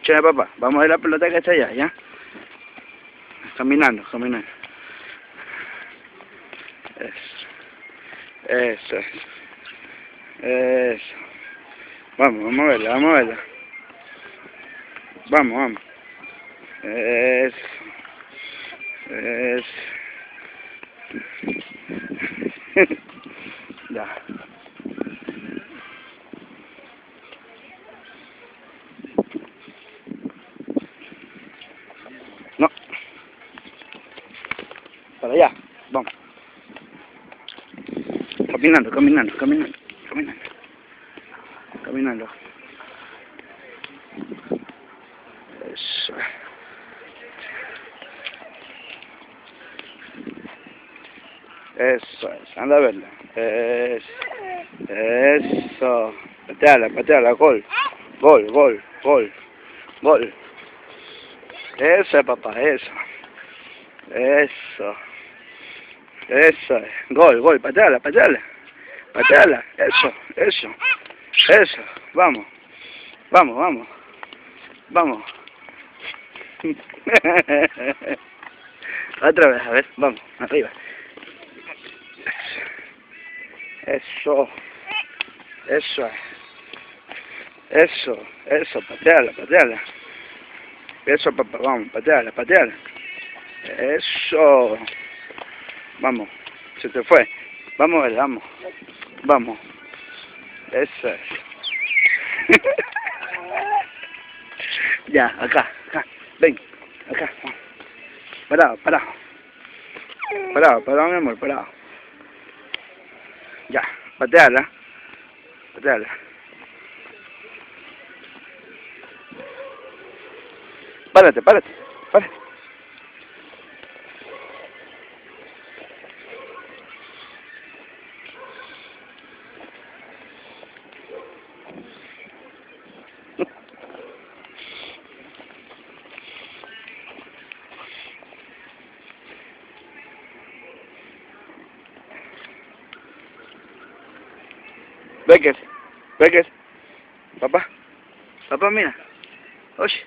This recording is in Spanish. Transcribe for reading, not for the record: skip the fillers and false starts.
Che, papá, vamos a ver la pelota que está allá, ¿ya? Caminando, caminando. Eso. Eso es. Eso. Vamos, vamos a verla, vamos a verla. Vamos, vamos. Eso. Eso. Ya. No. Para allá. Vamos. Caminando, caminando, caminando, caminando. Caminando. Eso. Eso es. Anda a verla. Eso. Pateala, pateala. Gol. Gol, gol, gol. Gol. Eso, papá, eso. Eso. Eso es. Gol, gol. Pateala, pateala. Pateala. Eso, eso. Eso. Vamos. Vamos, vamos. Vamos. Otra vez, a ver. Vamos. Arriba. Eso. Eso es. Eso. Eso. Pateala, pateala. Eso, papá. Vamos. Pateala, pateala. Eso. Vamos. Se te fue. Vamos a ver, vamos. Vamos. Eso es. Ya, acá, acá. Ven. Acá. Parado, parado. Parado, parado, mi amor, parado. Ya, pateala. Pateala. Párate, párate, párate. Becker, Becker. Papá, papá, mira. Oye.